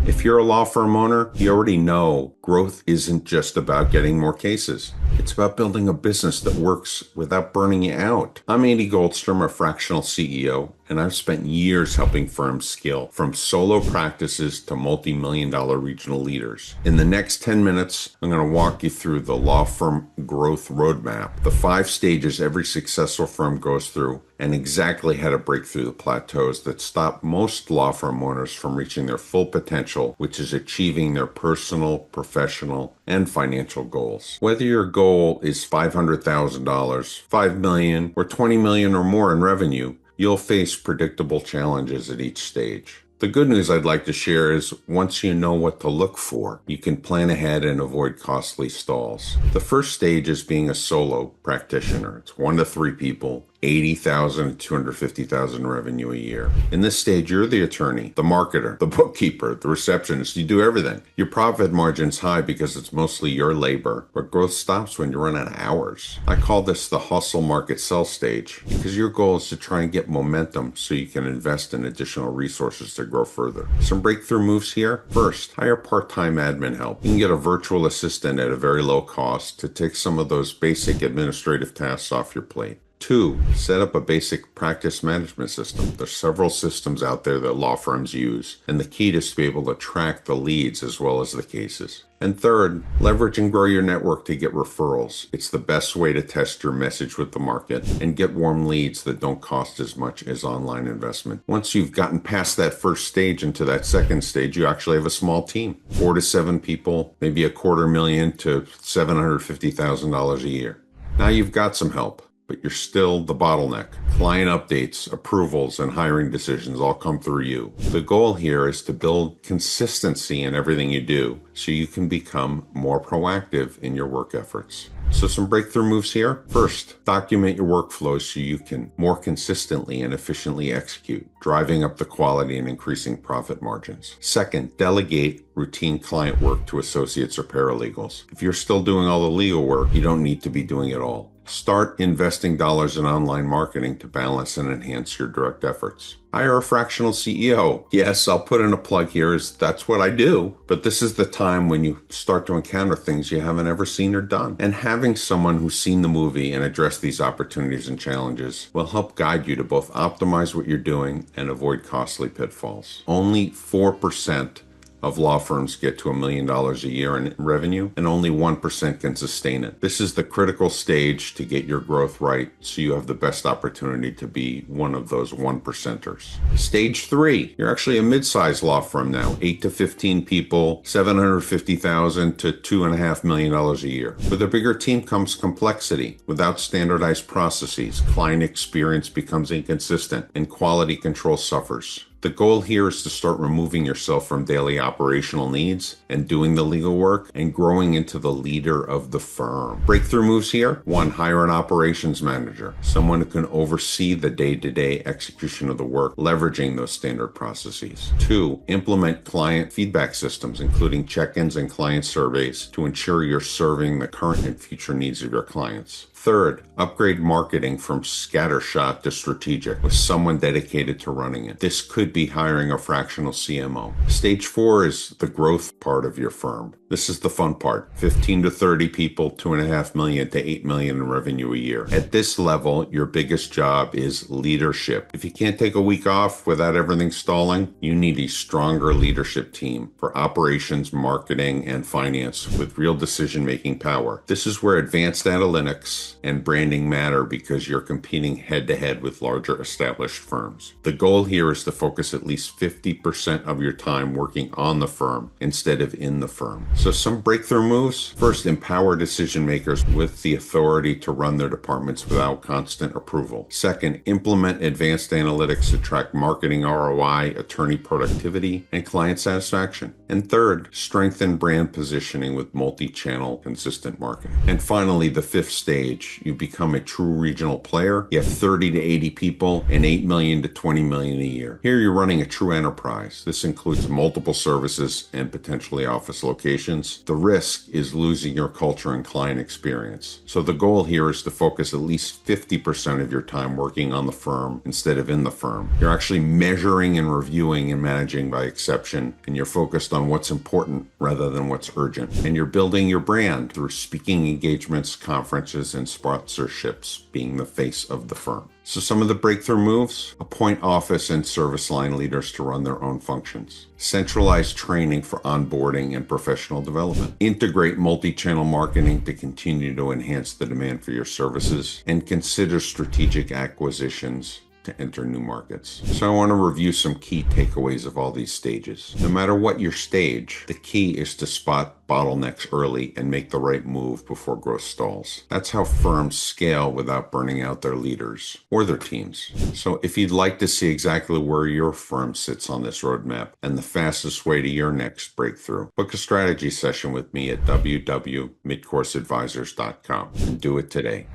If you're a law firm owner, you already know growth isn't just about getting more cases. It's about building a business that works without burning you out. I'm Andy Goldstrom, a fractional CEO, and I've spent years helping firms scale from solo practices to multi-million-dollar regional leaders. In the next 10 minutes, I'm going to walk you through the law firm growth roadmap, the 5 stages every successful firm goes through, and exactly how to break through the plateaus that stop most law firm owners from reaching their full potential, which is achieving their personal, professional, and financial goals. Whether your goal is $500,000, $5 million, or $20 million or more in revenue, you'll face predictable challenges at each stage. The good news I'd like to share is once you know what to look for, you can plan ahead and avoid costly stalls. The first stage is being a solo practitioner. It's 1 to 3 people, 80,000 to 250,000 revenue a year. In this stage, you're the attorney, the marketer, the bookkeeper, the receptionist. You do everything. Your profit margin's high because it's mostly your labor, but growth stops when you run out of hours. I call this the hustle market sell stage because your goal is to try and get momentum so you can invest in additional resources to grow further. Some breakthrough moves here. First, hire part-time admin help. You can get a virtual assistant at a very low cost to take some of those basic administrative tasks off your plate. 2, set up a basic practice management system. There's several systems out there that law firms use, and the key is to be able to track the leads as well as the cases. And 3rd, leverage and grow your network to get referrals. It's the best way to test your message with the market and get warm leads that don't cost as much as online investment. Once you've gotten past that first stage into that second stage, you actually have a small team, 4 to 7 people, maybe $250,000 to $750,000 a year. Now you've got some help, but you're still the bottleneck. Client updates, approvals, and hiring decisions all come through you. The goal here is to build consistency in everything you do so you can become more proactive in your work efforts. So some breakthrough moves here. First, document your workflows so you can more consistently and efficiently execute, driving up the quality and increasing profit margins. Second, delegate routine client work to associates or paralegals. If you're still doing all the legal work, you don't need to be doing it all. Start investing dollars in online marketing to balance and enhance your direct efforts. Hire a fractional CEO. Yes, I'll put in a plug here as that's what I do, but this is the time when you start to encounter things you haven't ever seen or done. And having someone who's seen the movie and addressed these opportunities and challenges will help guide you to both optimize what you're doing and avoid costly pitfalls. Only 4% of law firms get to $1 million a year in revenue, and only 1% can sustain it. This is the critical stage to get your growth right, so you have the best opportunity to be one of those 1%ers. Stage 3, you're actually a mid-sized law firm now, 8 to 15 people, $750,000 to $2.5 million a year. With a bigger team comes complexity. Without standardized processes, client experience becomes inconsistent, and quality control suffers. The goal here is to start removing yourself from daily operational needs and doing the legal work and growing into the leader of the firm. Breakthrough moves here. 1, hire an operations manager, someone who can oversee the day-to-day execution of the work, leveraging those standard processes. 2, implement client feedback systems, including check-ins and client surveys to ensure you're serving the current and future needs of your clients. 3rd, upgrade marketing from scattershot to strategic with someone dedicated to running it. This could be hiring a fractional CMO. Stage 4 is the growth part of your firm. This is the fun part. 15 to 30 people, $2.5 million to $8 million in revenue a year. At this level, your biggest job is leadership. If you can't take a week off without everything stalling, you need a stronger leadership team for operations, marketing, and finance with real decision-making power. This is where advanced analytics and branding matter because you're competing head-to-head with larger established firms. The goal here is to focus at least 50% of your time working on the firm instead of in the firm. So some breakthrough moves. First, empower decision makers with the authority to run their departments without constant approval. Second, implement advanced analytics to track marketing ROI, attorney productivity, and client satisfaction. And third, strengthen brand positioning with multi-channel consistent marketing. And finally, the 5th stage reach. You become a true regional player. You have 30 to 80 people and 8 million to 20 million a year. Here you're running a true enterprise. This includes multiple services and potentially office locations. The risk is losing your culture and client experience. So the goal here is to focus at least 50% of your time working on the firm instead of in the firm. You're actually measuring and reviewing and managing by exception, and you're focused on what's important rather than what's urgent. And you're building your brand through speaking engagements, conferences, and sponsorships, being the face of the firm. So some of the breakthrough moves: appoint office and service line leaders to run their own functions. Centralize training for onboarding and professional development. Integrate multi-channel marketing to continue to enhance the demand for your services. And consider strategic acquisitions to enter new markets. So I want to review some key takeaways of all these stages. No matter what your stage, the key is to spot bottlenecks early and make the right move before growth stalls. That's how firms scale without burning out their leaders or their teams. So if you'd like to see exactly where your firm sits on this roadmap and the fastest way to your next breakthrough, book a strategy session with me at www.midcourseadvisors.com and do it today.